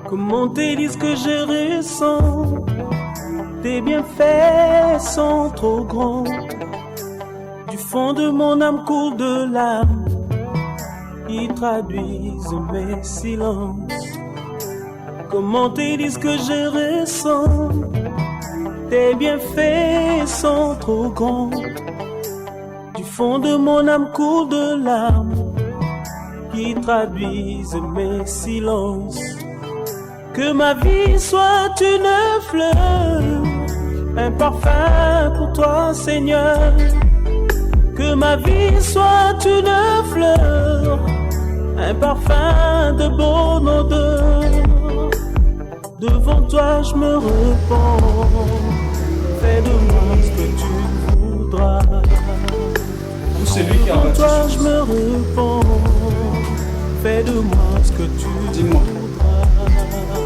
Comment te dire ce que je ressens? Tes bienfaits sont trop grands. Du fond de mon âme coule de larmes qui traduisent mes silences. Comment te dire ce que je ressens? Tes bienfaits sont trop grands. Du fond de mon âme coule de larmes qui traduisent mes silences. Que ma vie soit une fleur, un parfum pour toi, Seigneur. Que ma vie soit une fleur, un parfum de bonne odeur. Devant toi je me repens, fais de moi ce que tu voudras. Pour celui qui a Devant bâti toi sur je me repens, fais de moi ce que tu Dis-moi. voudras.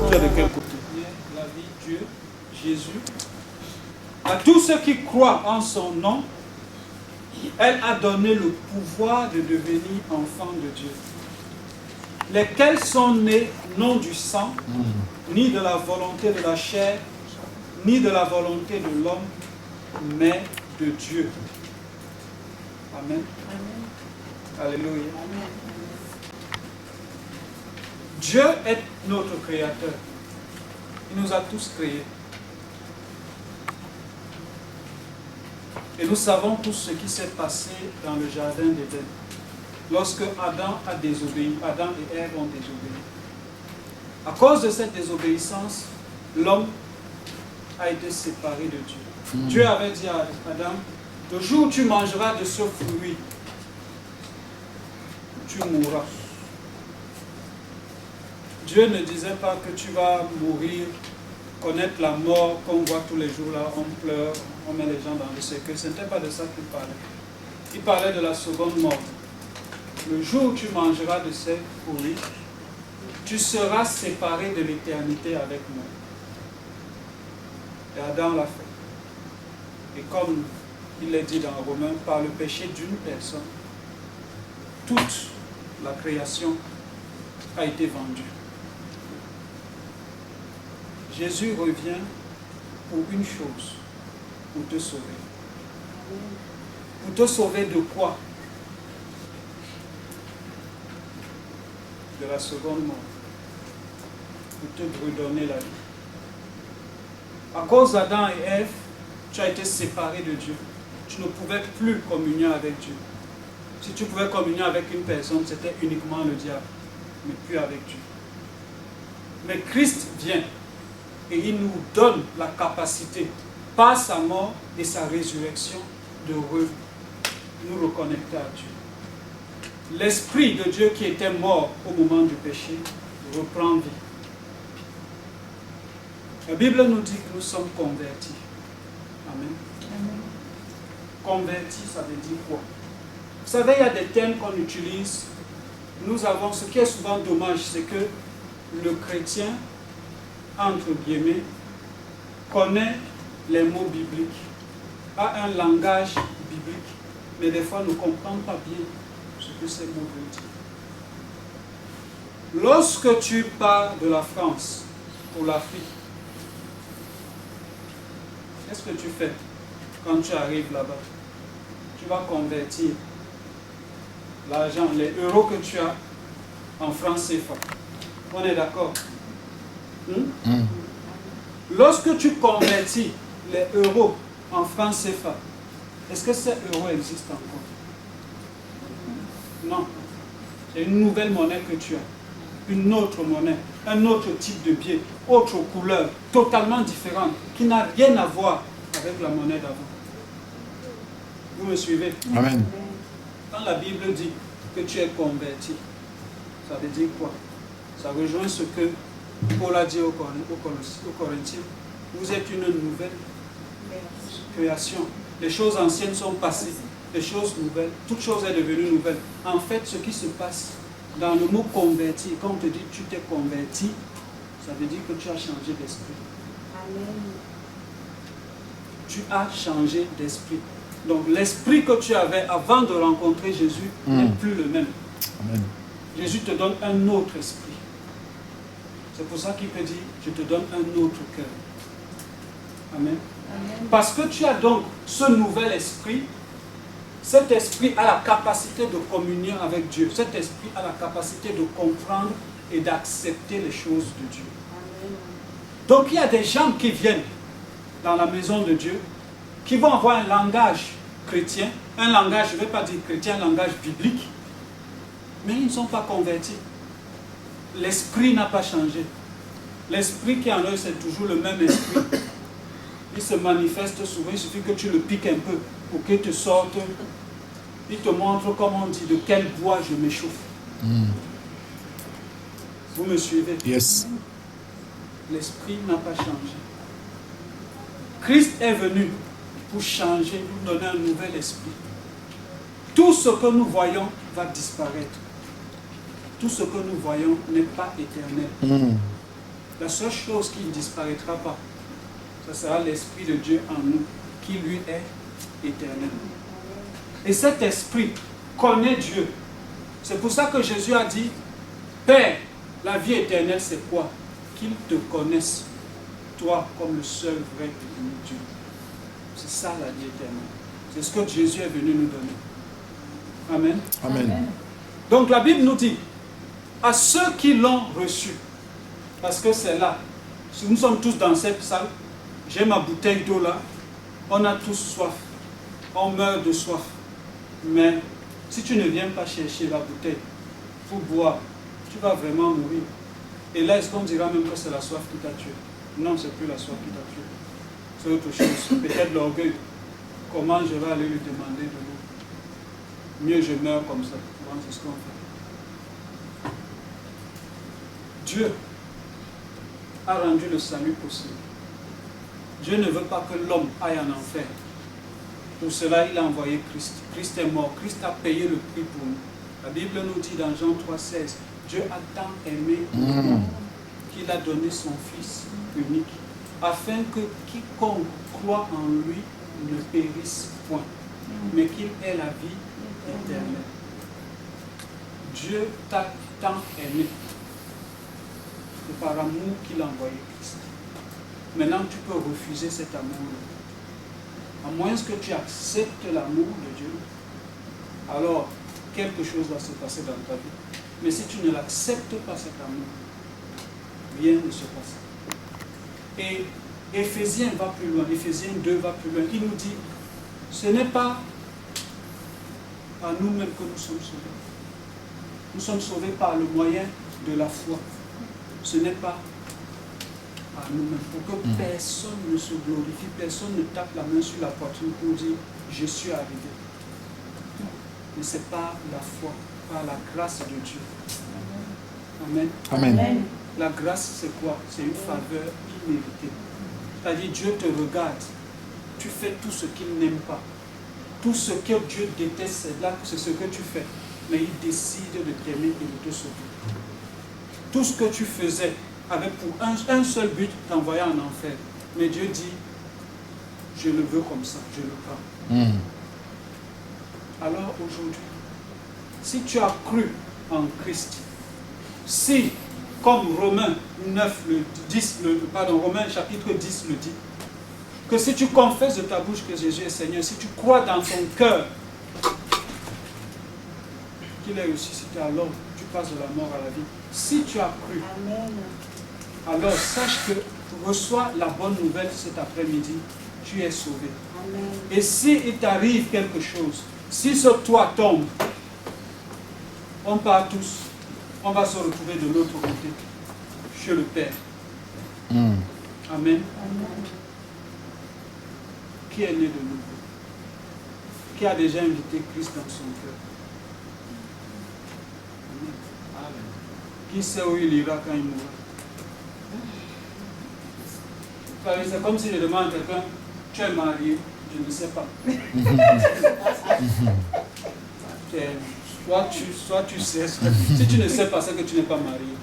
Tu es de quel côté? La vie, Dieu, Jésus. À tous ceux qui croient en son nom, elle a donné le pouvoir de devenir enfants de Dieu. Lesquels sont nés non du sang, ni de la volonté de la chair, ni de la volonté de l'homme, mais de Dieu. Amen. Alléluia. Amen. Dieu est notre créateur. Il nous a tous créés. Et nous savons tous ce qui s'est passé dans le jardin d'Éden. Lorsque Adam a désobéi, Adam et Ève ont désobéi. À cause de cette désobéissance, l'homme a été séparé de Dieu. Dieu avait dit à Adam, le jour où tu mangeras de ce fruit, tu mourras. Dieu ne disait pas que tu vas mourir, connaître la mort qu'on voit tous les jours là, on pleure, on met les gens dans le cercueil. Ce n'était pas de ça qu'il parlait. Il parlait de la seconde mort. Le jour où tu mangeras de ces fruits, tu seras séparé de l'éternité avec moi. Et Adam l'a fait. Et comme il est dit dans Romains, par le péché d'une personne, toute la création a été vendue. Jésus revient pour une chose, pour te sauver. Pour te sauver de quoi? De la seconde mort. Pour te redonner la vie. À cause d'Adam et Ève, tu as été séparé de Dieu. Tu ne pouvais plus communier avec Dieu. Si tu pouvais communier avec une personne, c'était uniquement le diable, mais plus avec Dieu. Mais Christ vient et il nous donne la capacité, par sa mort et sa résurrection, de nous reconnecter à Dieu. L'Esprit de Dieu qui était mort au moment du péché reprend vie. La Bible nous dit que nous sommes convertis. Amen. Amen. Converti, ça veut dire quoi? Vous savez, il y a des termes qu'on utilise. Nous avons, ce qui est souvent dommage, c'est que le chrétien, entre guillemets, connaît les mots bibliques, a un langage biblique, mais des fois ne comprend pas bien ce que ces mots veulent dire. Lorsque tu pars de la France pour l'Afrique, qu'est-ce que tu fais quand tu arrives là-bas? Tu vas convertir l'argent, les euros que tu as en francs CFA. On est d'accord? Lorsque tu convertis les euros en francs CFA, est-ce que ces euros existent encore? Non. C'est une nouvelle monnaie que tu as. Une autre monnaie, un autre type de billet, autre couleur, totalement différente, qui n'a rien à voir avec la monnaie d'avant. Vous me suivez? Amen. Quand la Bible dit que tu es converti, ça veut dire quoi? Ça rejoint ce que Paul a dit aux Corinthiens. Vous êtes une nouvelle création. Les choses anciennes sont passées, les choses nouvelles, toute chose est devenue nouvelle. En fait, ce qui se passe dans le mot converti, quand on te dit tu t'es converti, ça veut dire que tu as changé d'esprit. Amen. Tu as changé d'esprit. Donc l'esprit que tu avais avant de rencontrer Jésus n'est plus le même. Amen. Jésus te donne un autre esprit. C'est pour ça qu'il peut dire, je te donne un autre cœur. Amen. Parce que tu as donc ce nouvel esprit. Cet esprit a la capacité de communier avec Dieu. Cet esprit a la capacité de comprendre et d'accepter les choses de Dieu. Donc il y a des gens qui viennent dans la maison de Dieu, qui vont avoir un langage chrétien, un langage, je ne vais pas dire chrétien, un langage biblique, mais ils ne sont pas convertis. L'esprit n'a pas changé. L'esprit qui est en eux, c'est toujours le même esprit. Il se manifeste souvent, il suffit que tu le piques un peu pour qu'il te sorte. Il te montre, comme on dit, de quel bois je m'échauffe. Vous me suivez? Yes. L'esprit n'a pas changé. Christ est venu pour changer, pour donner un nouvel esprit. Tout ce que nous voyons va disparaître. Tout ce que nous voyons n'est pas éternel. La seule chose qui ne disparaîtra pas, ce sera l'Esprit de Dieu en nous, qui lui est éternel. Et cet esprit connaît Dieu. C'est pour ça que Jésus a dit, Père, la vie éternelle c'est quoi? Qu'ils te connaissent, toi comme le seul vrai et unique Dieu. C'est ça la vie éternelle. C'est ce que Jésus est venu nous donner. Amen. Amen. Donc la Bible nous dit, à ceux qui l'ont reçu, parce que c'est là, si nous sommes tous dans cette salle, j'ai ma bouteille d'eau là, on a tous soif, on meurt de soif. Mais si tu ne viens pas chercher la bouteille pour boire, tu vas vraiment mourir. Et là, est-ce qu'on dira même que c'est la soif qui t'a tué? Non, c'est plus la soif qui t'a tué. C'est autre chose. Peut-être l'orgueil. Comment je vais aller lui demander de l'eau? Mieux je meurs comme ça. C'est ce qu'on fait. Dieu a rendu le salut possible. Dieu ne veut pas que l'homme aille en enfer. Pour cela, il a envoyé Christ. Christ est mort. Christ a payé le prix pour nous. La Bible nous dit dans Jean 3,16, Dieu a tant aimé qu'il a donné son Fils unique, afin que quiconque croit en lui ne périsse point, mais qu'il ait la vie éternelle. Dieu t'a tant aimé. C'est par amour qu'il a envoyé Christ. Maintenant, tu peux refuser cet amour-là. À moins que tu acceptes l'amour de Dieu, alors quelque chose va se passer dans ta vie. Mais si tu ne l'acceptes pas, cet amour, rien ne se passe. Et Éphésiens va plus loin, Éphésiens 2 va plus loin. Il nous dit, ce n'est pas à nous-mêmes que nous sommes sauvés. Nous sommes sauvés par le moyen de la foi. Ce n'est pas à nous-mêmes. Pour que personne ne se glorifie, personne ne tape la main sur la poitrine pour dire, je suis arrivé. Mais c'est par la foi, par la grâce de Dieu. Amen. Amen. La grâce, c'est quoi? C'est une faveur imméritée. C'est-à-dire, Dieu te regarde. Tu fais tout ce qu'il n'aime pas. Tout ce que Dieu déteste, c'est ce que tu fais. Mais il décide de t'aimer et de te sauver. Tout ce que tu faisais avec pour un seul but, t'envoyer en enfer. Mais Dieu dit, je le veux comme ça, je le prends. Alors aujourd'hui, si tu as cru en Christ, si, comme Romains 9, Romains chapitre 10 le dit, que si tu confesses de ta bouche que Jésus est Seigneur, si tu crois dans ton cœur qu'il est ressuscité, alors tu passes de la mort à la vie. Si tu as cru, alors sache que reçois la bonne nouvelle cet après-midi, tu es sauvé. Amen. Et si il t'arrive quelque chose, si ce toit tombe, on part tous, on va se retrouver de l'autre côté, chez le Père. Amen. Amen. Qui est né de nouveau? Qui a déjà invité Christ dans son cœur? Amen. Qui sait où il ira quand il mourra? C'est comme si je demande à quelqu'un, tu es marié? Je ne sais pas. Soit tu sais, si tu ne sais pas, c'est que tu n'es pas marié.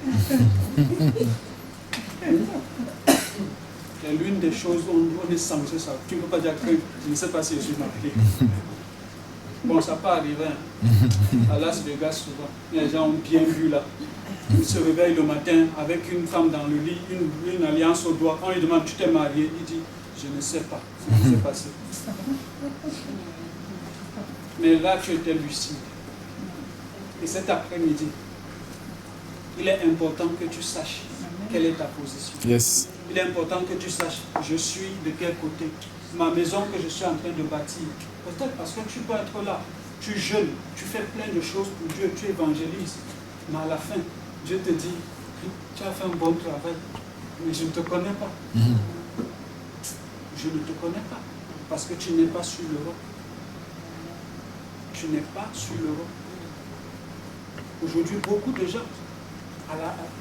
C'est l'une des choses où on est censé savoir. Tu ne peux pas dire que je ne sais pas si je suis marié. Bon, ça peut arriver. À Las Vegas, souvent, les gens ont bien vu là. Il se réveille le matin avec une femme dans le lit, une alliance au doigt. On lui demande, tu t'es marié? Il dit, je ne sais pas ce qui s'est passé. Mais là, tu étais lucide. Et cet après-midi, il est important que tu saches quelle est ta position. Yes. Il est important que tu saches, je suis de quel côté. Ma maison que je suis en train de bâtir. Peut-être parce que tu peux être là, tu jeûnes, tu fais plein de choses pour Dieu, tu évangélises. Mais à la fin, Dieu te dit, tu as fait un bon travail, mais je ne te connais pas. Je ne te connais pas, parce que tu n'es pas sur le roc. Tu n'es pas sur le roc. Aujourd'hui, beaucoup de gens,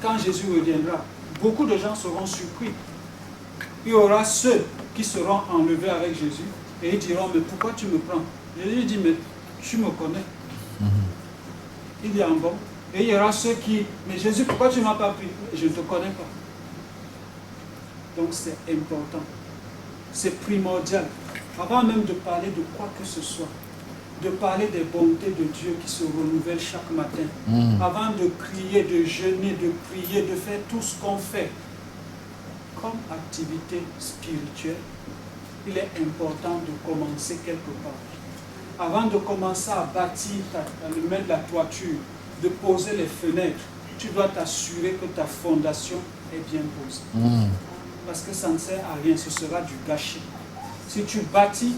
quand Jésus reviendra, beaucoup de gens seront surpris. Il y aura ceux qui seront enlevés avec Jésus et ils diront, mais pourquoi tu me prends? Jésus dit, mais tu me connais. Il dit, en bon. Et il y aura ceux qui, mais Jésus, pourquoi tu ne m'as pas pris? Je ne te connais pas. Donc c'est important. C'est primordial. Avant même de parler de quoi que ce soit, de parler des bontés de Dieu qui se renouvellent chaque matin, avant de crier, de jeûner, de prier, de faire tout ce qu'on fait comme activité spirituelle, il est important de commencer quelque part. Avant de commencer à bâtir, à mettre la toiture, de poser les fenêtres, tu dois t'assurer que ta fondation est bien posée. Parce que ça ne sert à rien, ce sera du gâchis. Si tu bâtis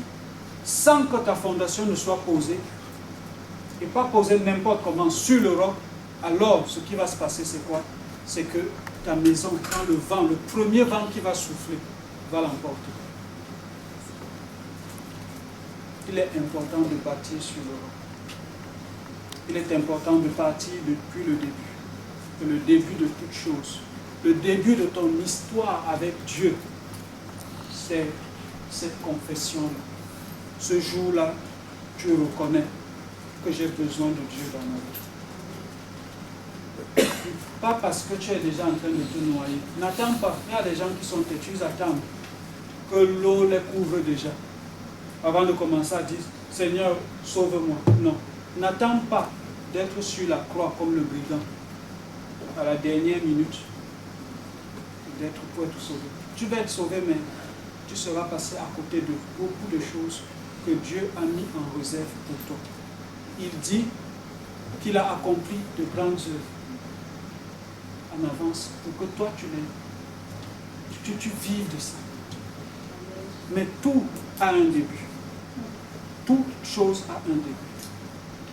sans que ta fondation ne soit posée, et pas posée n'importe comment sur le roc, alors ce qui va se passer, c'est quoi? C'est que ta maison, quand le vent, le premier vent qui va souffler, va l'emporter. Il est important de bâtir sur le roc. Il est important de partir depuis le début. Le début de toute chose. Le début de ton histoire avec Dieu, c'est cette confession-là. Ce jour-là, tu reconnais que j'ai besoin de Dieu dans ma vie. Pas parce que tu es déjà en train de te noyer. N'attends pas. Il y a des gens qui sont têtus, ils attendent que l'eau les couvre déjà. Avant de commencer à dire, Seigneur, sauve-moi. Non. N'attends pas d'être sur la croix comme le brigand à la dernière minute pour être sauvé. Tu vas être sauvé, mais tu seras passé à côté de beaucoup de choses que Dieu a mis en réserve pour toi. Il dit qu'il a accompli de grandes œuvres en avance pour que toi tu vives de ça. Mais tout a un début. Toute chose a un début.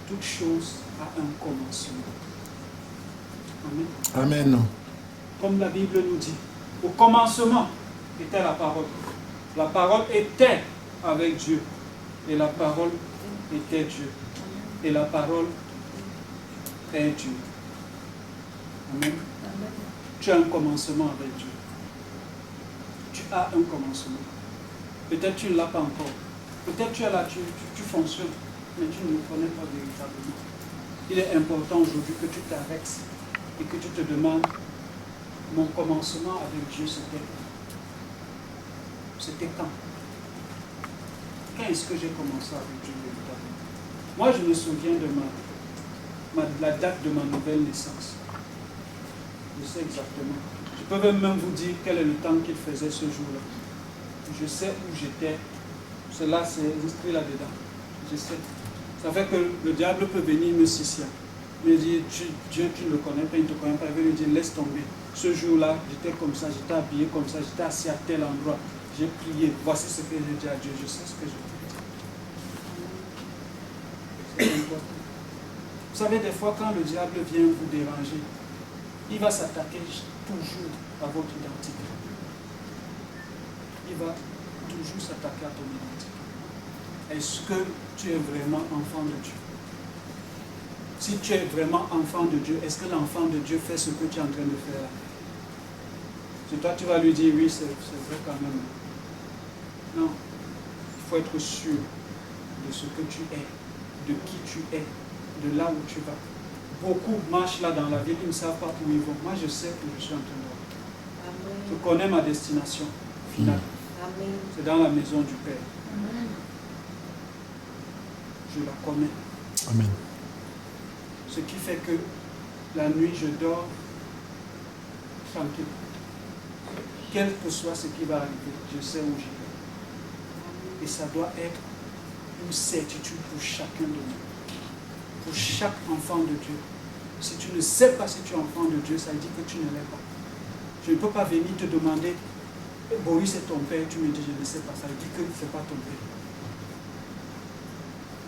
Toute chose a un commencement. Amen. Amen. Comme la Bible nous dit, au commencement était la parole. La parole était avec Dieu. Et la parole était Dieu. Et la parole est Dieu. Amen. Tu as un commencement avec Dieu. Tu as un commencement. Peut-être tu ne l'as pas encore. Peut-être tu es là, tu fonctionnes, mais tu ne le connais pas véritablement. Il est important aujourd'hui que tu t'arrêtes et que tu te demandes, mon commencement avec Dieu, c'était quand? C'était quand? Quand est-ce que j'ai commencé avec Dieu véritablement? Moi, je me souviens de la date de ma nouvelle naissance. Je sais exactement. Je peux même vous dire quel est le temps qu'il faisait ce jour-là. Je sais où j'étais. Cela, c'est inscrit là-dedans. Je sais. Ça fait que le diable peut venir me sissier. Il me dit, Dieu, tu ne le connais pas, il ne te connaît pas. Il va lui dire, laisse tomber. Ce jour-là, j'étais comme ça, j'étais habillé comme ça, j'étais assis à tel endroit. J'ai prié. Voici ce que j'ai dit à Dieu. Je sais ce que je peux dire. C'est important. Vous savez, des fois, quand le diable vient vous déranger, il va s'attaquer toujours à votre identité. Il va toujours s'attaquer à ton identité. Est-ce que tu es vraiment enfant de Dieu? Si tu es vraiment enfant de Dieu, est-ce que l'enfant de Dieu fait ce que tu es en train de faire là? C'est toi, tu vas lui dire, oui, c'est vrai quand même. Non. Il faut être sûr de ce que tu es, de qui tu es, de là où tu vas. Beaucoup marchent là dans la ville, ils ne savent pas où ils vont. Moi, je sais que je suis en train de voir. Je connais ma destination finale. C'est dans la maison du Père. Amen. Je la connais. Amen. Ce qui fait que la nuit, je dors tranquille. Quel que soit ce qui va arriver, je sais où je vais. Et ça doit être une certitude pour chacun de nous. Pour chaque enfant de Dieu. Si tu ne sais pas si tu es enfant de Dieu, ça dit que tu ne l'es pas. Je ne peux pas venir te demander, Boris est ton père, tu me dis, je ne sais pas. Ça veut dire que ce n'est pas ton père.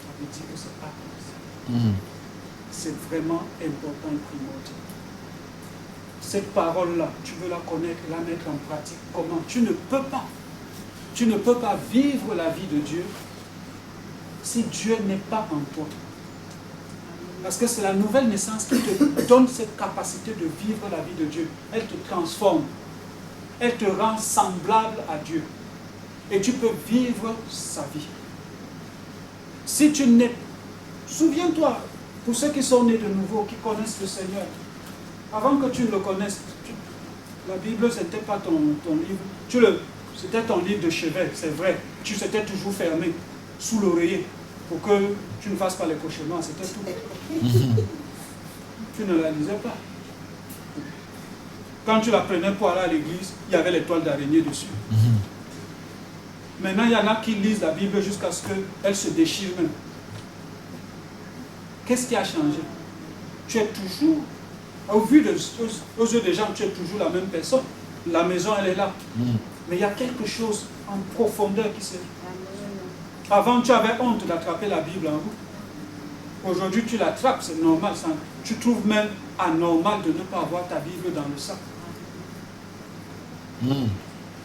Ça veut dire que ce n'est pas comme ça. C'est vraiment important et primordial. Cette parole-là, tu veux la connaître, la mettre en pratique. Comment? Tu ne peux pas. Tu ne peux pas vivre la vie de Dieu si Dieu n'est pas en toi. Parce que c'est la nouvelle naissance qui te donne cette capacité de vivre la vie de Dieu. Elle te transforme. Elle te rend semblable à Dieu. Et tu peux vivre sa vie. Si tu n'es... Souviens-toi, pour ceux qui sont nés de nouveau, qui connaissent le Seigneur, avant que tu le connaisses, la Bible, ce n'était pas ton livre. C'était ton livre de chevet, c'est vrai. Tu s'étais toujours fermé sous l'oreiller pour que tu ne fasses pas les cauchemars, c'était tout. Tu ne la lisais pas. Quand tu la prenais pour aller à l'église, il y avait les toiles d'araignée dessus. Maintenant, il y en a qui lisent la Bible jusqu'à ce qu'elle se déchire même. Qu'est-ce qui a changé? Tu es toujours, aux yeux des gens, tu es toujours la même personne. La maison, elle est là. Mais il y a quelque chose en profondeur qui s'est... Avant, tu avais honte d'attraper la Bible en route. Aujourd'hui, tu l'attrapes, c'est normal. Tu trouves même anormal de ne pas avoir ta Bible dans le sac.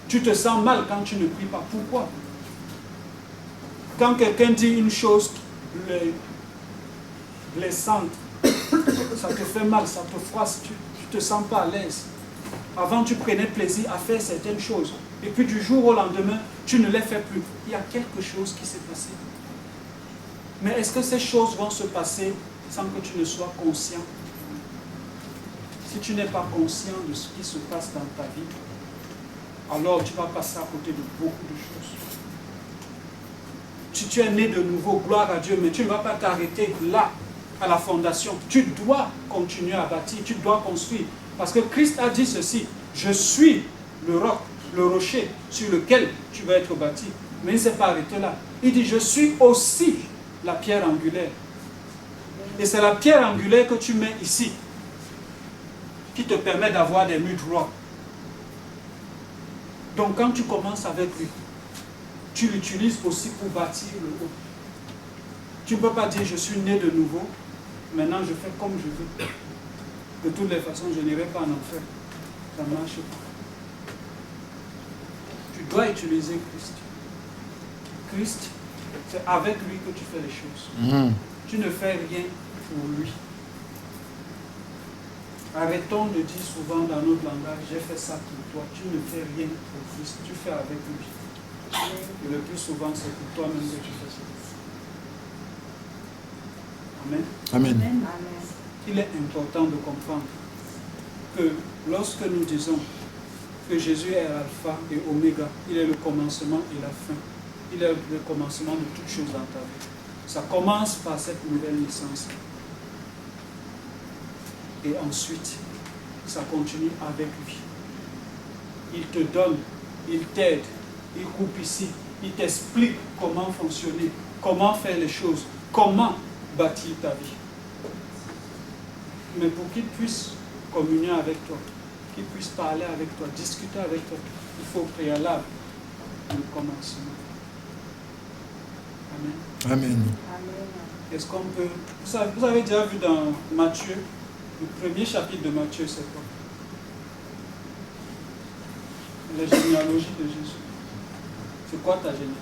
Tu te sens mal quand tu ne pries pas. Pourquoi? Quand quelqu'un dit une chose blessante, ça te fait mal, ça te froisse, tu ne te sens pas à l'aise. Avant, tu prenais plaisir à faire certaines choses. Et puis du jour au lendemain, tu ne les fais plus. Il y a quelque chose qui s'est passé. Mais est-ce que ces choses vont se passer sans que tu ne sois conscient? Si tu n'es pas conscient de ce qui se passe dans ta vie, alors tu vas passer à côté de beaucoup de choses. Si tu es né de nouveau, gloire à Dieu, mais tu ne vas pas t'arrêter là, à la fondation. Tu dois continuer à bâtir, tu dois construire. Parce que Christ a dit ceci, je suis le roc, le rocher sur lequel tu vas être bâti. Mais il ne s'est pas arrêté là. Il dit, je suis aussi la pierre angulaire. Et c'est la pierre angulaire que tu mets ici, qui te permet d'avoir des murs droits. Donc quand tu commences avec lui, tu l'utilises aussi pour bâtir le haut. Tu ne peux pas dire, je suis né de nouveau, maintenant je fais comme je veux. De toutes les façons, je n'irai pas en enfer. Ça ne marche pas. Tu dois utiliser Christ. Christ, c'est avec lui que tu fais les choses. Tu ne fais rien pour lui. Arrêtons de dire souvent dans notre langage, j'ai fait ça pour toi. Tu ne fais rien pour Christ, tu fais avec lui. Et le plus souvent, c'est pour toi-même que tu fais ça. Amen. Amen. Amen. Il est important de comprendre que lorsque nous disons que Jésus est alpha et oméga, il est le commencement et la fin. Il est le commencement de toutes choses dans ta vie. Ça commence par cette nouvelle naissance. Et ensuite, ça continue avec lui. Il te donne, il t'aide, il coupe ici, il t'explique comment fonctionner, comment faire les choses, comment bâtir ta vie. Mais pour qu'il puisse communier avec toi, qu'il puisse parler avec toi, discuter avec toi, il faut au préalable le commencement. Amen. Amen. Est-ce qu'on peut... Vous avez déjà vu dans Matthieu, le premier chapitre de Matthieu, c'est quoi? La généalogie de Jésus. C'est quoi ta généalogie?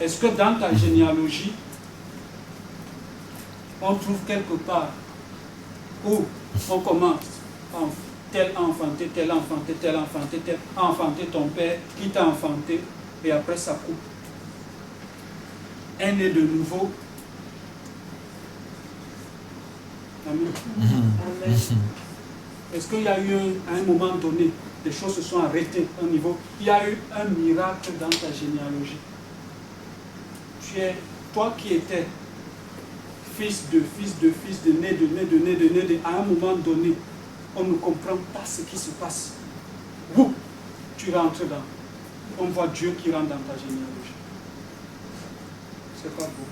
Est-ce que dans ta généalogie, on trouve quelque part où on commence, tel a enfanté, tel a enfanté, tel a enfanté, tel a enfanté ton père, qui t'a enfanté, et après ça coupe. Un né de nouveau. Amen. Amen. Est-ce qu'il y a eu à un moment donné, des choses se sont arrêtées au niveau, il y a eu un miracle dans ta généalogie. Tu es, toi qui étais fils de né, à un moment donné, on ne comprend pas ce qui se passe. Vous, tu rentres dans, on voit Dieu qui rentre dans ta généalogie. C'est pas beau.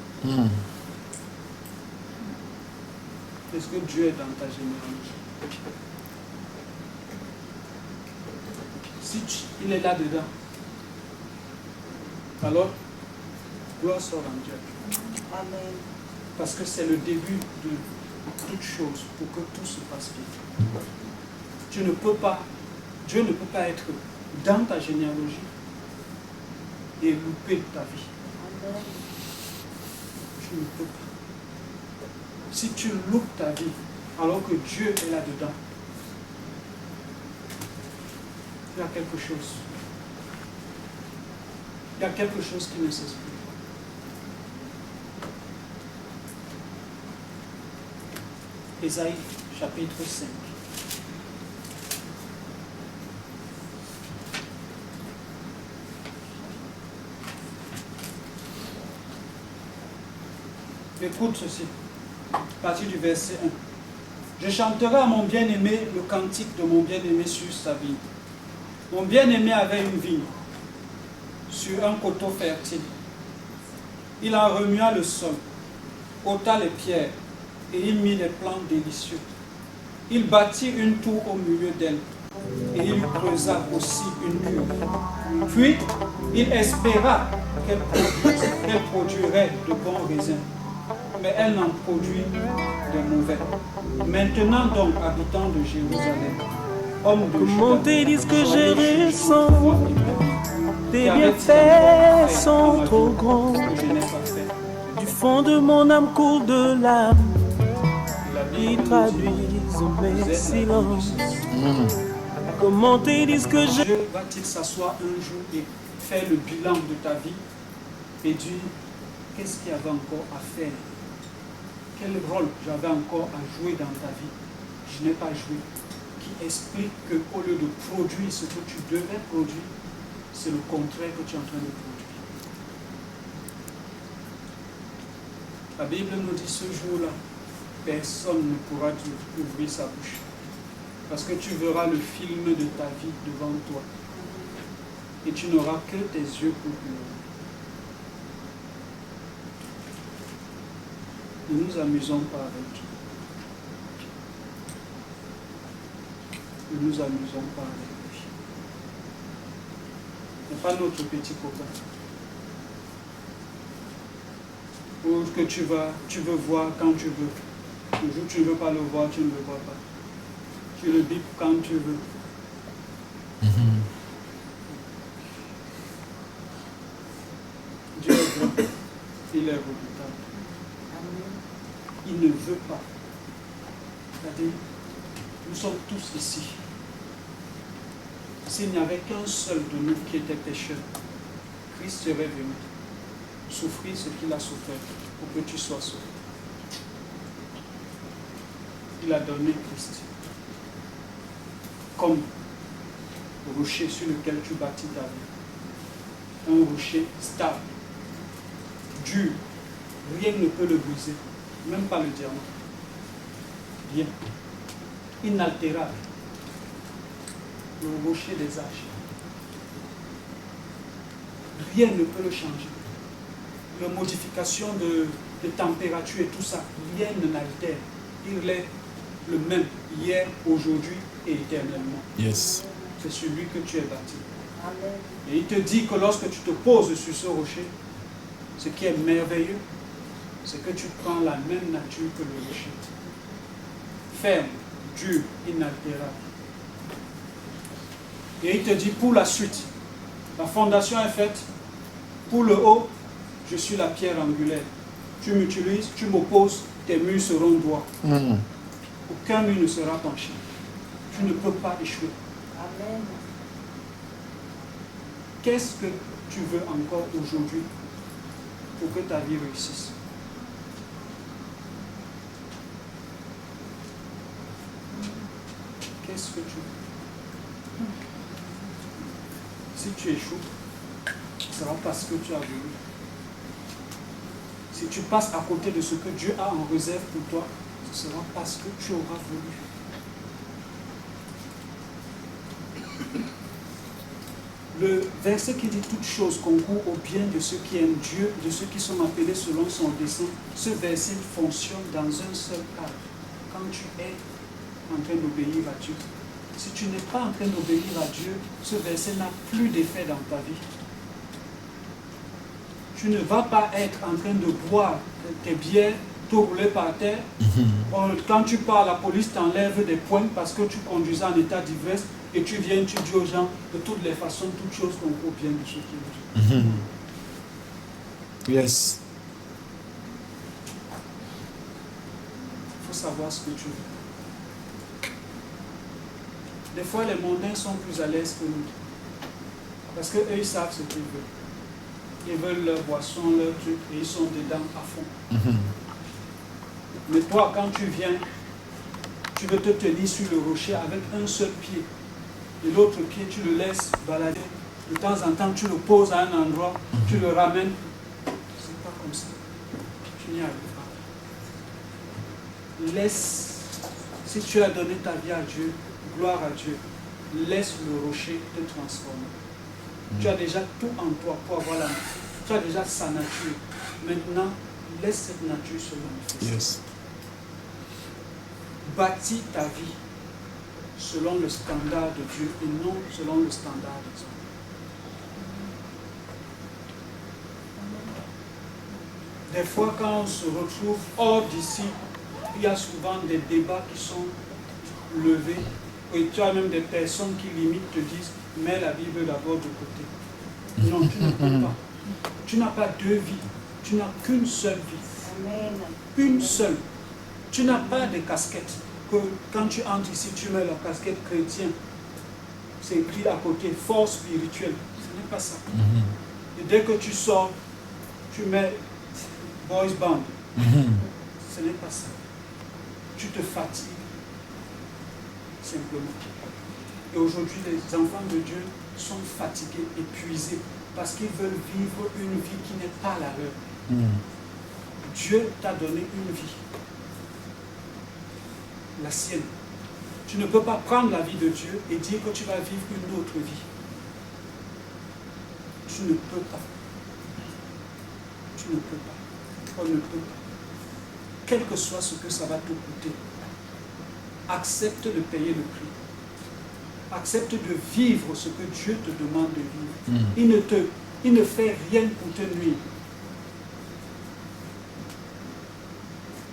Est-ce que Dieu est dans ta généalogie? Si il est là-dedans, alors, gloire soit en Dieu. Amen. Parce que c'est le début de toute chose pour que tout se passe bien. Tu ne peux pas, Dieu ne peut pas être dans ta généalogie et louper ta vie. Amen. Tu ne peux pas. Si tu loupes ta vie alors que Dieu est là-dedans, il y a quelque chose. Il y a quelque chose qui ne s'explique pas. Ésaïe, chapitre 5. Écoute ceci, à partir du verset 1. Je chanterai à mon bien-aimé le cantique de mon bien-aimé sur sa vigne. Mon bien-aimé avait une vigne sur un coteau fertile. Il en remua le sol, ôta les pierres et il mit les plants délicieux. Il bâtit une tour au milieu d'elle et il creusa aussi une cuve. Puis il espéra qu'elle produirait de bons raisins, mais elle n'en produit de mauvais. Maintenant donc, habitants de Jérusalem, hommes de Comment Juda, te disent que je soyez ressens foi et vie. tes Car bienfaits fait sont dans ma trop vie grands. ce que je n'ai pas fait. Du fond de mon âme coule de larmes La qui Bible nous dit, traduisent vous mes êtes la silences. connaissance. Comment te disent que je... Dieu va-t-il s'asseoir un jour et faire le bilan de ta vie et dire qu'est-ce qu'il y avait encore à faire? Quel rôle j'avais encore à jouer dans ta vie? Je n'ai pas joué. Qui explique qu'au lieu de produire ce que tu devais produire, c'est le contraire que tu es en train de produire. La Bible nous dit ce jour-là, personne ne pourra ouvrir sa bouche. Parce que tu verras le film de ta vie devant toi. Et tu n'auras que tes yeux pour pleurer. Ne nous amusons pas avec Dieu. Ne nous amusons pas avec lui. Ce n'est pas notre petit copain. Ou que tu veux voir quand tu veux. Le jour où tu ne veux pas le voir, tu ne le vois pas. Tu le bipes quand tu veux. Dieu est grand. Il est redoutable. Il ne veut pas. C'est-à-dire, nous sommes tous ici. S'il n'y avait qu'un seul de nous qui était pécheur, Christ serait venu souffrir ce qu'il a souffert pour que tu sois sauvé. Il a donné Christ comme rocher sur lequel tu bâtis ta vie. Un rocher stable, dur. Rien ne peut le briser, même pas le diamant. Rien. Inaltérable. Le rocher des âges. Rien ne peut le changer. La modification de température et tout ça, rien ne l'altère. Il est le même hier, aujourd'hui et éternellement. Yes. C'est celui que tu es bâti. Amen. Et il te dit que lorsque tu te poses sur ce rocher, ce qui est merveilleux, c'est que tu prends la même nature que le rocher. Ferme, dur, inaltérable. Et il te dit pour la suite, la fondation est faite. Pour le haut, je suis la pierre angulaire. Tu m'utilises, tu m'opposes, tes murs seront droits. Aucun mur ne sera penché. Tu ne peux pas échouer. Amen. Qu'est-ce que tu veux encore aujourd'hui pour que ta vie réussisse? Qu'est-ce que tu veux? Si tu échoues, ce sera parce que tu as voulu. Si tu passes à côté de ce que Dieu a en réserve pour toi, ce sera parce que tu auras voulu. Le verset qui dit toutes choses concourent au bien de ceux qui aiment Dieu, de ceux qui sont appelés selon son dessein, ce verset fonctionne dans un seul cadre. Quand tu es en train d'obéir à Dieu. Si tu n'es pas en train d'obéir à Dieu, ce verset n'a plus d'effet dans ta vie. Tu ne vas pas être en train de boire tes bières, te rouler par terre. Quand tu pars, la police t'enlève des points parce que tu conduisais en état d'ivresse et tu viens, tu dis aux gens, de toutes les façons, toutes choses concourent bien de ceux qui aiment Dieu. Yes. Il faut savoir ce que tu veux. Des fois, les mondains sont plus à l'aise que nous. Parce qu'eux, ils savent ce qu'ils veulent. Ils veulent leur boisson, leur truc, et ils sont dedans à fond. Mais toi, quand tu viens, tu veux te tenir sur le rocher avec un seul pied. Et l'autre pied, tu le laisses balader. De temps en temps, tu le poses à un endroit, tu le ramènes. C'est pas comme ça. Tu n'y arrives pas. Laisse, si tu as donné ta vie à Dieu, gloire à Dieu, laisse le rocher te transformer. Tu as déjà tout en toi pour avoir la nature. Tu as déjà sa nature. Maintenant, laisse cette nature se manifester. Yes. Bâtis ta vie selon le standard de Dieu et non selon le standard des hommes. Des fois, quand on se retrouve hors d'ici, il y a souvent des débats qui sont levés. Et tu as même des personnes qui limite te disent « mets la Bible d'abord de côté ». Non, tu ne peux pas. Tu n'as pas deux vies. Tu n'as qu'une seule vie. Amen. Une seule. Tu n'as pas de casquette. Que quand tu entres ici, tu mets la casquette chrétienne. C'est écrit à côté, force spirituelle. Ce n'est pas ça. Et dès que tu sors, tu mets boys band. Ce n'est pas ça. Tu te fatigues. Simplement. Et aujourd'hui, les enfants de Dieu sont fatigués, épuisés, parce qu'ils veulent vivre une vie qui n'est pas la leur. Dieu t'a donné une vie. La sienne. Tu ne peux pas prendre la vie de Dieu et dire que tu vas vivre une autre vie. Tu ne peux pas. Tu ne peux pas. On ne peut pas. Quel que soit ce que ça va te coûter, accepte de payer le prix. Accepte de vivre ce que Dieu te demande de vivre. Il ne fait rien pour te nuire.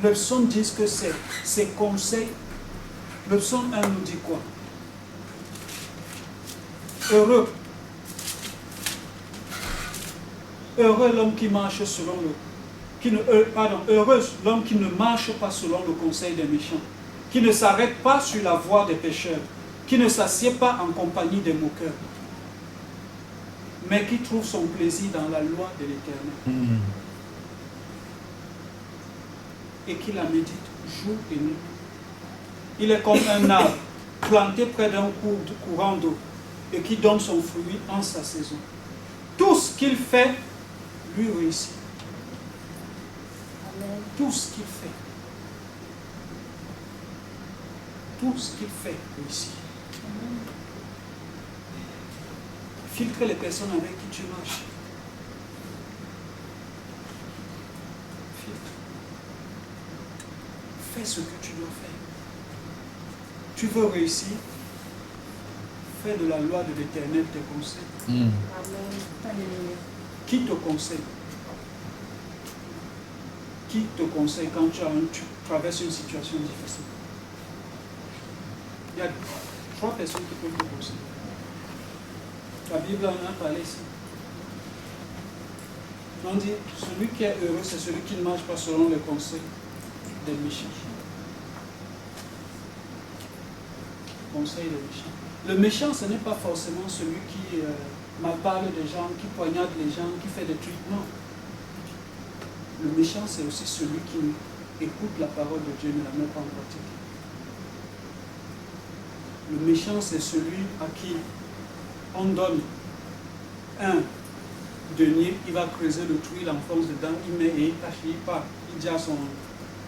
Le psaume dit que ses conseils, le psaume 1 nous dit quoi? Heureux l'homme qui marche selon heureux l'homme qui ne marche pas selon le conseil des méchants, qui ne s'arrête pas sur la voie des pécheurs, qui ne s'assied pas en compagnie des moqueurs, mais qui trouve son plaisir dans la loi de l'Éternel. Et qui la médite jour et nuit. Il est comme un arbre planté près d'un courant d'eau et qui donne son fruit en sa saison. Tout ce qu'il fait, lui réussit. Amen. Tout ce qu'il fait. Tout ce qu'il fait réussit. Filtre les personnes avec qui tu marches. Filtre. Fais ce que tu dois faire. Tu veux réussir, fais de la loi de l'Éternel tes conseils. Amen. Alléluia. Qui te conseille? Qui te conseille quand tu traverses une situation difficile? Il y a 3 personnes qui peuvent te conseiller. La Bible en a parlé ici. On dit, celui qui est heureux, c'est celui qui ne marche pas selon les conseils des méchants. Conseil des méchants. Le méchant, ce n'est pas forcément celui qui malparle des gens, qui poignarde les gens, qui fait des trucs. Non. Le méchant, c'est aussi celui qui écoute la parole de Dieu, mais ne la met pas en pratique. Le méchant, c'est celui à qui on donne 1, denier, il va creuser le trou, il enfonce dedans, il met et il cache, il part. Il dit à son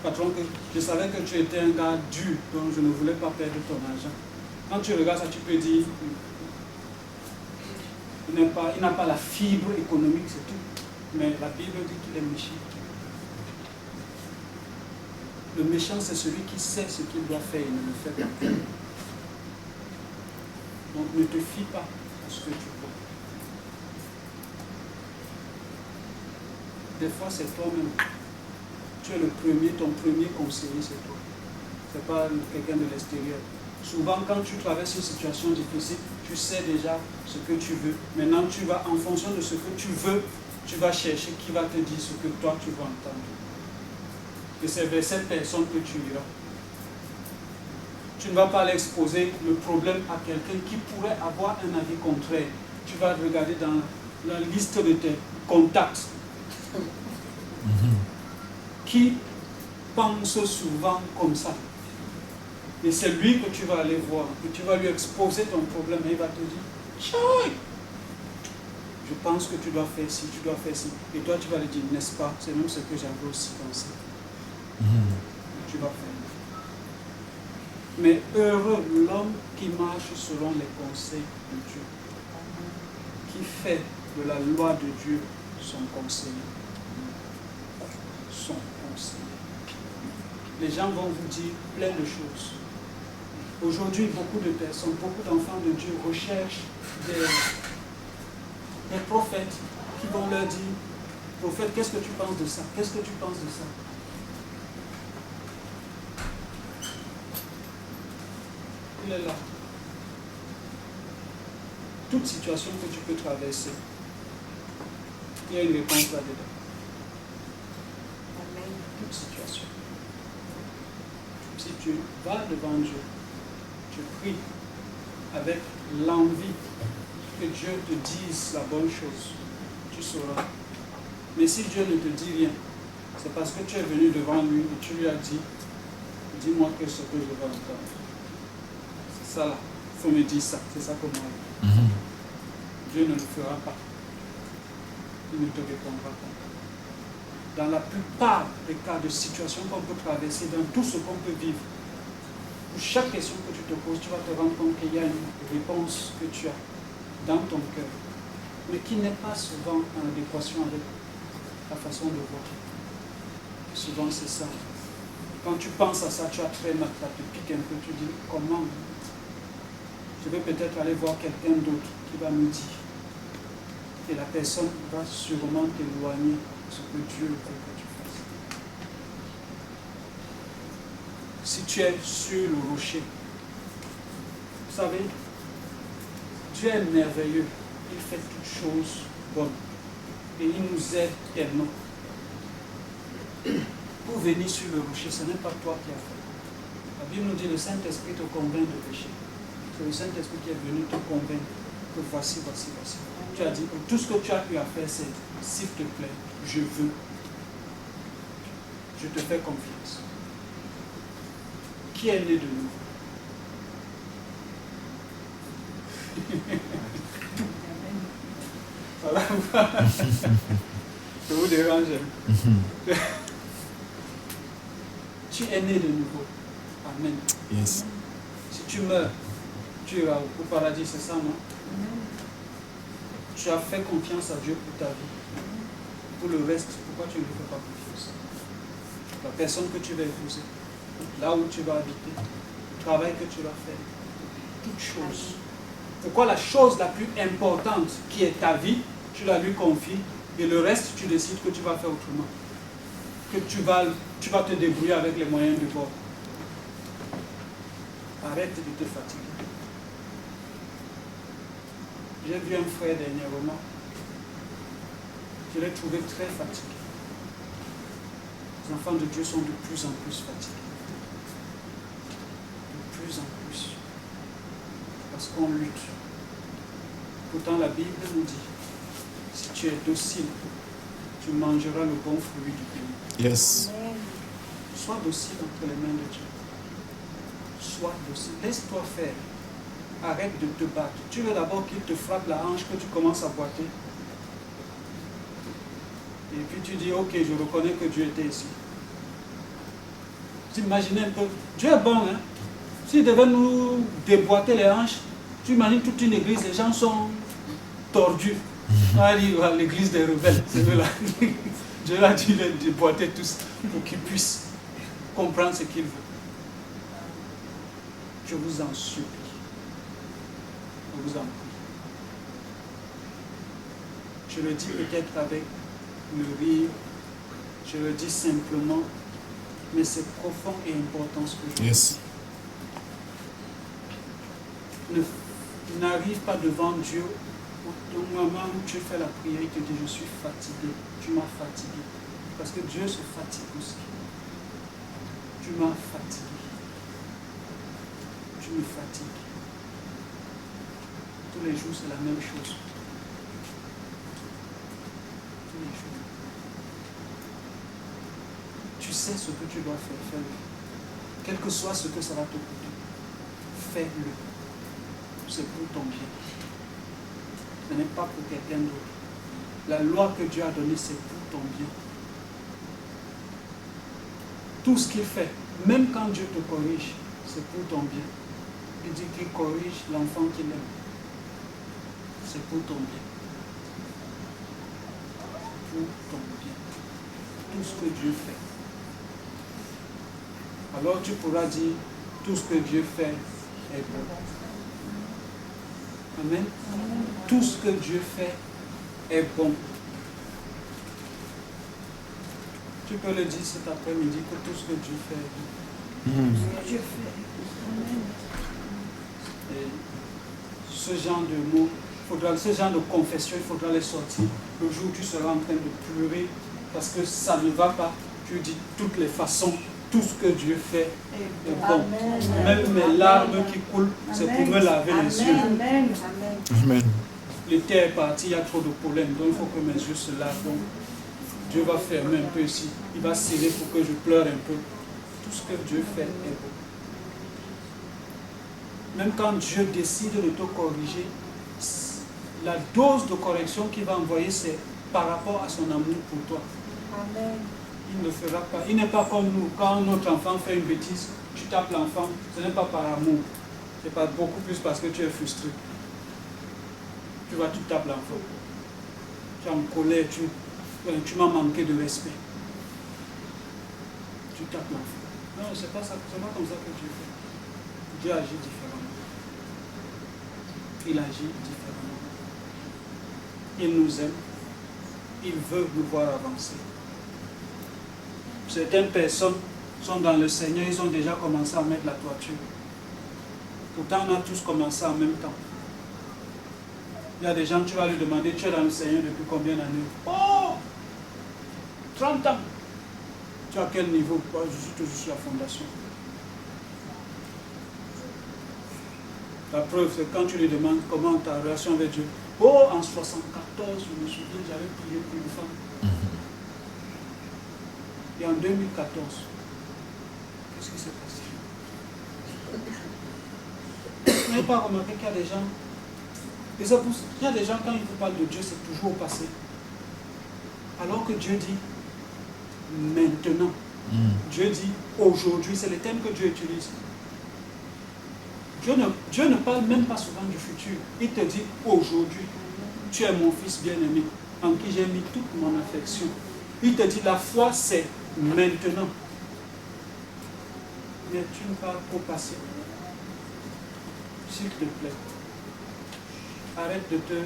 patron que je savais que tu étais un gars dur, donc je ne voulais pas perdre ton argent. Quand tu regardes ça, tu peux dire il n'a pas la fibre économique, c'est tout. Mais la Bible dit qu'il est méchant. Le méchant, c'est celui qui sait ce qu'il doit faire et ne le fait pas. Donc ne te fie pas à ce que tu vois. Des fois, c'est toi-même. Tu es le premier, ton premier conseiller, c'est toi. Ce n'est pas quelqu'un de l'extérieur. Souvent, quand tu traverses une situation difficile, tu sais déjà ce que tu veux. Maintenant, tu vas, en fonction de ce que tu veux, tu vas chercher qui va te dire ce que toi, tu vas entendre. Et c'est vers cette personne que tu iras. Tu ne vas pas aller exposer le problème à quelqu'un qui pourrait avoir un avis contraire. Tu vas regarder dans la liste de tes contacts qui pense souvent comme ça. Et c'est lui que tu vas aller voir, et tu vas lui exposer ton problème, et il va te dire, Chai, je pense que tu dois faire ci, tu dois faire ci. Et toi, tu vas lui dire, n'est-ce pas, c'est même ce que j'avais aussi pensé. Tu vas faire. Mais heureux l'homme qui marche selon les conseils de Dieu, qui fait de la loi de Dieu son conseiller. Son conseiller. Les gens vont vous dire plein de choses. Aujourd'hui, beaucoup de personnes, beaucoup d'enfants de Dieu recherchent des prophètes qui vont leur dire, prophète, qu'est-ce que tu penses de ça? Qu'est-ce que tu penses de ça? Il est là. Toute situation que tu peux traverser, il y a une réponse là-dedans. Toute situation. Si tu vas devant Dieu, tu pries avec l'envie que Dieu te dise la bonne chose, tu sauras. Mais si Dieu ne te dit rien, c'est parce que tu es venu devant lui et tu lui as dit, dis-moi que ce que je vais entendre. C'est ça là, il faut me dire ça, c'est ça que moi. Dieu ne le fera pas. Il ne te répondra pas. Dans la plupart des cas de situations qu'on peut traverser, dans tout ce qu'on peut vivre, pour chaque question que tu te poses, tu vas te rendre compte qu'il y a une réponse que tu as dans ton cœur, mais qui n'est pas souvent en adéquation avec ta façon de voir. Souvent c'est ça. Quand tu penses à ça, tu as très mal, ça te pique un peu, tu dis comment? Je vais peut-être aller voir quelqu'un d'autre qui va me dire. Et la personne va sûrement t'éloigner de ce que Dieu veut que tu fasses. Si tu es sur le rocher, vous savez, Dieu est merveilleux. Il fait toutes choses bonnes. Et il nous aide tellement. Pour venir sur le rocher, ce n'est pas toi qui as fait. La Bible nous dit que le Saint-Esprit te convainc de péché. C'est le Saint-Esprit qui est venu te convaincre que voici. Tu as dit, tout ce que tu as eu à faire, c'est, s'il te plaît, je veux. Je te fais confiance. Qui est né de nouveau? Voilà. Je vous dérange. Tu es né de nouveau. Amen. Yes. Si tu meurs, tu iras au paradis, c'est ça, non? Tu as fait confiance à Dieu pour ta vie. Pour le reste, pourquoi tu ne lui fais pas confiance? La personne que tu vas épouser, là où tu vas habiter, le travail que tu vas faire, toute chose. Pourquoi la chose la plus importante qui est ta vie, tu la lui confies et le reste, tu décides que tu vas faire autrement. Que tu vas te débrouiller avec les moyens du bord. Arrête de te fatiguer. J'ai vu un frère dernièrement. Je l'ai trouvé très fatigué. Les enfants de Dieu sont de plus en plus fatigués. De plus en plus. Parce qu'on lutte. Pourtant la Bible nous dit, si tu es docile, tu mangeras le bon fruit du pays. Yes. Sois docile entre les mains de Dieu. Sois docile. Laisse-toi faire. Arrête de te battre. Tu veux d'abord qu'il te frappe la hanche, que tu commences à boiter. Et puis tu dis, ok, je reconnais que Dieu était ici. Tu imagines un peu, Dieu est bon, hein. S'il devait nous déboîter les hanches, tu imagines toute une église, les gens sont tordus. L'église des rebelles, c'est eux là. Dieu a dû les déboîter tous pour qu'ils puissent comprendre ce qu'il veut. Je vous en supplie. Je vous en prie. Je le dis peut-être avec le rire, je le dis simplement, mais c'est profond et important ce que je dis. N'arrive pas devant Dieu au moment où tu fais la prière, il te dit je suis fatigué, tu m'as fatigué. Parce que Dieu se fatigue aussi. Tu m'as fatigué. Tu me fatigues. Tous les jours c'est la même chose. Tous les jours. Tu sais ce que tu dois faire, fais-le. Quel que soit ce que ça va te coûter, fais-le. C'est pour ton bien. Ce n'est pas pour quelqu'un d'autre. La loi que Dieu a donnée, c'est pour ton bien. Tout ce qu'il fait, même quand Dieu te corrige, c'est pour ton bien. Il dit qu'il corrige l'enfant qu'il aime. C'est pour ton bien. Pour ton bien. Tout ce que Dieu fait. Alors tu pourras dire, tout ce que Dieu fait est bon. Amen. Tout ce que Dieu fait est bon. Tu peux le dire cet après-midi que tout ce que Dieu fait est bon. Dieu fait. Et ce genre de mots, ce genre de confession, il faudra les sortir. Le jour où tu seras en train de pleurer parce que ça ne va pas, tu dis toutes les façons. Tout ce que Dieu fait est bon. Même mes larmes qui coulent, c'est pour me laver les yeux. Amen. Amen. L'été est parti, il y a trop de pollen, donc il faut que mes yeux se lavent. Donc Dieu va fermer un peu ici. Il va serrer pour que je pleure un peu. Tout ce que Dieu fait est bon. Même quand Dieu décide de te corriger, la dose de correction qu'il va envoyer, c'est par rapport à son amour pour toi. Amen. Il ne fera pas. Il n'est pas comme nous. Quand notre enfant fait une bêtise, tu tapes l'enfant, ce n'est pas par amour. C'est pas beaucoup plus parce que tu es frustré. Tu tapes l'enfant. Tu es en colère, tu m'as manqué de respect. Tu tapes l'enfant. Non, c'est pas ça, c'est pas comme ça que Dieu fait. Dieu agit différemment. Il agit différemment. Il nous aime. Il veut nous voir avancer. Certaines personnes sont dans le Seigneur, ils ont déjà commencé à mettre la toiture. Pourtant, on a tous commencé en même temps. Il y a des gens, tu vas lui demander, tu es dans le Seigneur depuis combien d'années? Oh 30 ans. Tu es à quel niveau? Je suis toujours sur la fondation. La preuve, c'est quand tu lui demandes comment ta relation avec Dieu. Oh, en 74, je me souviens, j'avais prié pour une femme. Et en 2014, qu'est-ce qui s'est passé? Vous n'avez pas remarqué qu'il y a des gens, il y a des gens, quand ils vous parlent de Dieu, c'est toujours au passé. Alors que Dieu dit maintenant. Dieu dit aujourd'hui, c'est le terme que Dieu utilise. Dieu ne parle même pas souvent du futur. Il te dit aujourd'hui, tu es mon fils bien-aimé, en qui j'ai mis toute mon affection. Il te dit la foi, c'est maintenant. Mais tu ne parles qu'au passé. S'il te plaît, arrête de te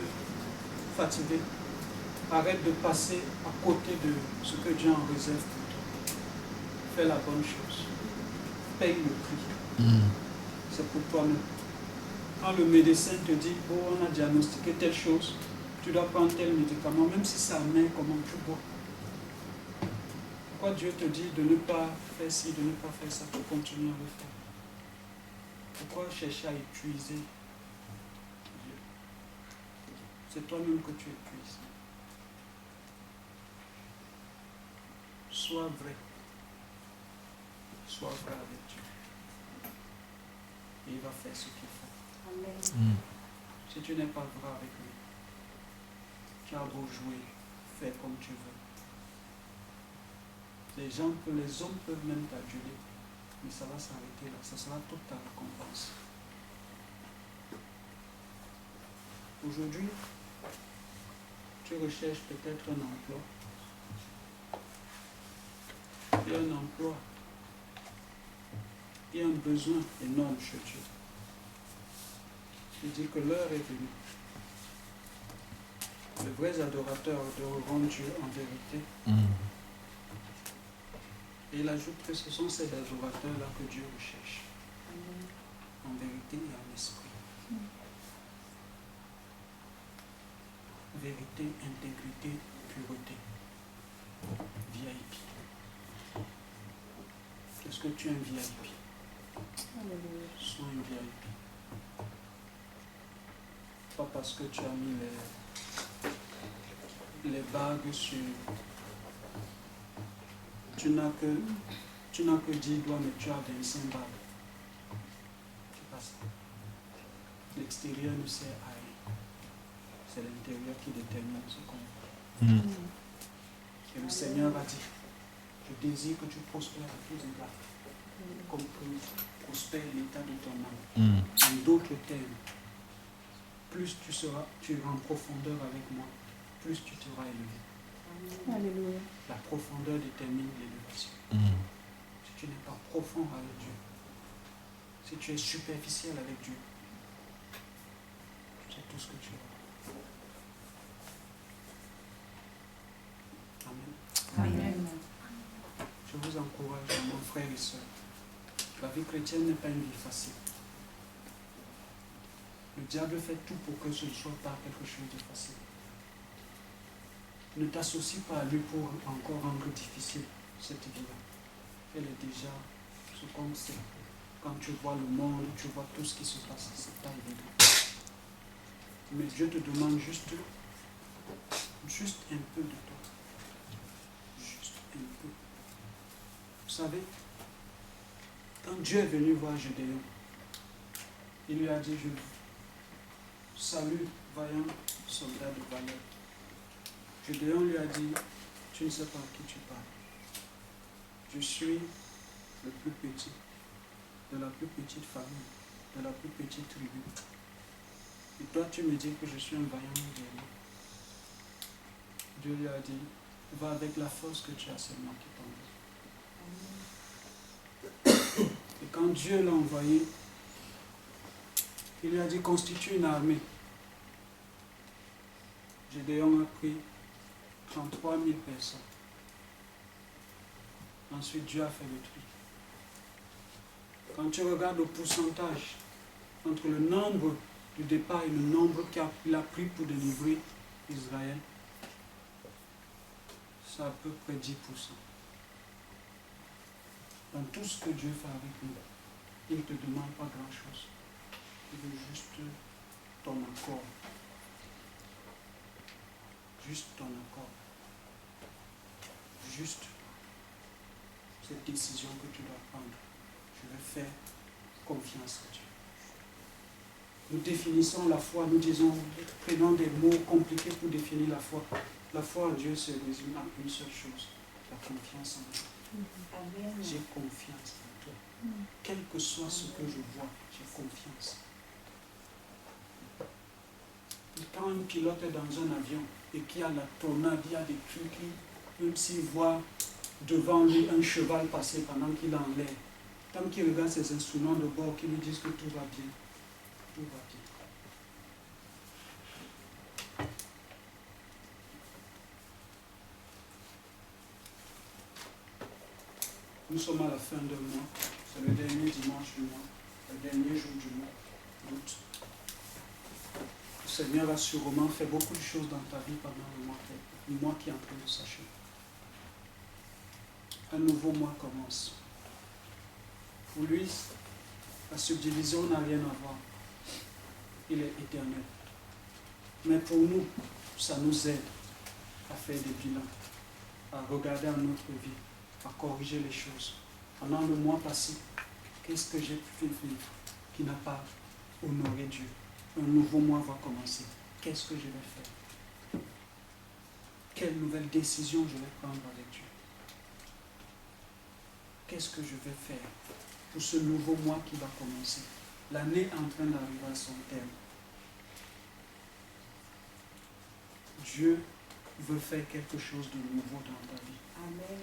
fatiguer. Arrête de passer à côté de ce que Dieu en réserve pour toi. Fais la bonne chose. Paye le prix. C'est pour toi-même. Quand le médecin te dit, oh, on a diagnostiqué telle chose, tu dois prendre tel médicament, même si ça met, comment tu bois. Pourquoi Dieu te dit de ne pas faire ci, de ne pas faire ça, pour continuer à le faire? Pourquoi chercher à épuiser Dieu? C'est toi-même que tu épuises. Sois vrai. Sois vrai avec Dieu. Et il va faire ce qu'il faut. Amen. Si tu n'es pas vrai avec lui, tu as beau jouer, faire comme tu veux. Les hommes peuvent même t'aduler, mais ça va s'arrêter là, ça sera toute ta récompense. Aujourd'hui, tu recherches peut-être un emploi. Il y a un emploi. Il y a un besoin énorme chez Dieu. Il dit que l'heure est venue. Les vrais adorateurs adoreront Dieu en vérité. Et il ajoute que ce sont ces adorateurs-là que Dieu recherche. En vérité et en esprit. Vérité, intégrité, pureté. VIP. Est-ce que tu es un VIP? Sois un VIP. Pas parce que tu as mis les bagues sur... Tu n'as que 10 doigts, mais tu as 25 bagues. C'est pas ça. L'extérieur ne sert à rien. C'est l'intérieur qui détermine ce qu'on fait. Et le Seigneur a dit, je désire que tu prospères à tous égards, comme que prospère l'état de ton âme. En d'autres termes, plus tu iras en profondeur avec moi, plus tu seras élevé. Alléluia. La profondeur détermine l'élévation. Si tu n'es pas profond avec Dieu, si tu es superficiel avec Dieu, c'est tout ce que tu as. Amen. Amen. Je vous encourage, mon frère et soeur. La vie chrétienne n'est pas une vie facile. Le diable fait tout pour que ce ne soit pas quelque chose de facile. Ne t'associe pas à lui pour encore rendre difficile cette vie-là. Elle est déjà ce qu'on sait. Quand tu vois le monde, tu vois tout ce qui se passe, c'est pas évident. Mais Dieu te demande juste un peu de toi. Juste un peu. Vous savez, quand Dieu est venu voir Gédéon, il lui a dit, je salue, vaillant soldat de valeur. Gédéon lui a dit, tu ne sais pas à qui tu parles. Je suis le plus petit, de la plus petite famille, de la plus petite tribu. Et toi, tu me dis que je suis un vaillant guerrier. Dieu lui a dit, va avec la force que tu as, c'est moi qui t'envoie. Et quand Dieu l'a envoyé, il lui a dit, constitue une armée. Gédéon a pris 33 000 personnes. Ensuite, Dieu a fait le tri. Quand tu regardes le pourcentage entre le nombre du départ et le nombre qu'il a pris pour délivrer Israël, c'est à peu près 10%. Dans tout ce que Dieu fait avec nous, il ne te demande pas grand-chose. Il veut juste ton accord. Juste ton accord. Juste cette décision que tu dois prendre. Je vais faire confiance à Dieu. Nous définissons la foi, nous disons, prenons des mots compliqués pour définir la foi. La foi en Dieu se résume à une seule chose, la confiance en Dieu. J'ai confiance en toi. Quel que soit ce que je vois, j'ai confiance. Et quand un pilote est dans un avion et qu'il y a la tornade, il y a des trucs qui, même s'il voit devant lui un cheval passer pendant qu'il est en l'air, tant qu'il regarde ses instruments de bord qui lui disent que tout va bien, tout va bien. Nous sommes à la fin d'un mois, c'est le dernier dimanche du mois, le dernier jour du mois d'août. Le Seigneur a sûrement fait beaucoup de choses dans ta vie pendant le mois qui est en train de s'achever. Un nouveau mois commence. Pour lui, la subdivision n'a rien à voir. Il est éternel. Mais pour nous, ça nous aide à faire des bilans, à regarder à notre vie, à corriger les choses. Pendant le mois passé, qu'est-ce que j'ai pu vivre qui n'a pas honoré Dieu? Un nouveau mois va commencer. Qu'est-ce que je vais faire? Quelle nouvelle décision je vais prendre avec Dieu? qu'est-ce que je vais faire pour ce nouveau mois qui va commencer. L'année est en train d'arriver à son terme. Dieu veut faire quelque chose de nouveau dans ta vie. Amen.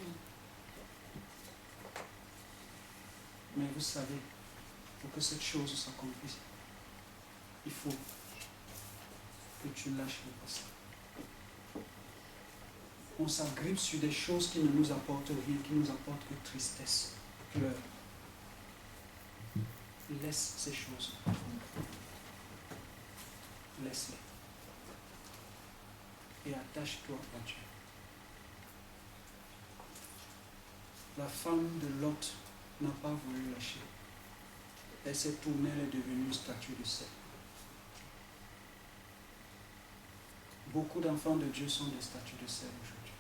Mais vous savez, pour que cette chose s'accomplisse, il faut que tu lâches le passé. On s'agrippe sur des choses qui ne nous apportent rien, qui nous apportent que tristesse, pleurs. Laisse ces choses. Laisse-les. Et attache-toi à Dieu. La femme de Lot n'a pas voulu lâcher. Elle s'est tournée, elle est devenue une statue de sel. Beaucoup d'enfants de Dieu sont des statues de sel aujourd'hui.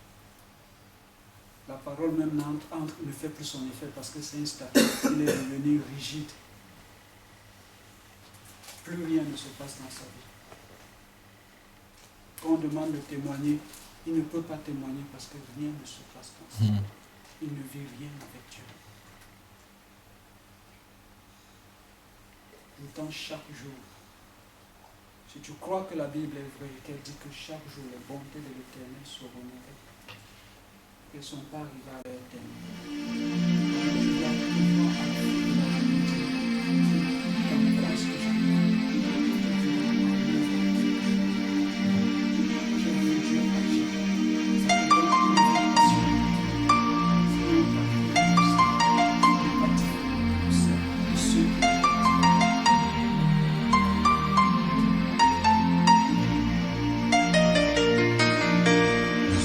La parole même ne fait plus son effet parce que c'est une statue. Il est devenu rigide. Plus rien ne se passe dans sa vie. Quand on demande de témoigner, il ne peut pas témoigner parce que rien ne se passe dans sa vie. Il ne vit rien avec Dieu. Pourtant, chaque jour, si tu crois que la Bible est vraie et qu'elle dit que chaque jour les bontés de l'Éternel seront avec, qu'elles ne sont pas arrivées à leur terme. Tu dois pouvoir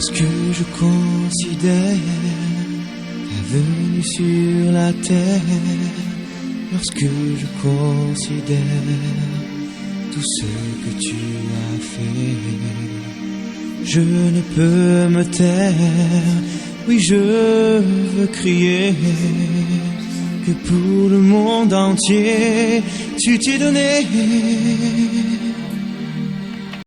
Lorsque je considère ta venue sur la terre, lorsque je considère tout ce que tu as fait, je ne peux me taire, oui je veux crier que pour le monde entier tu t'es donné.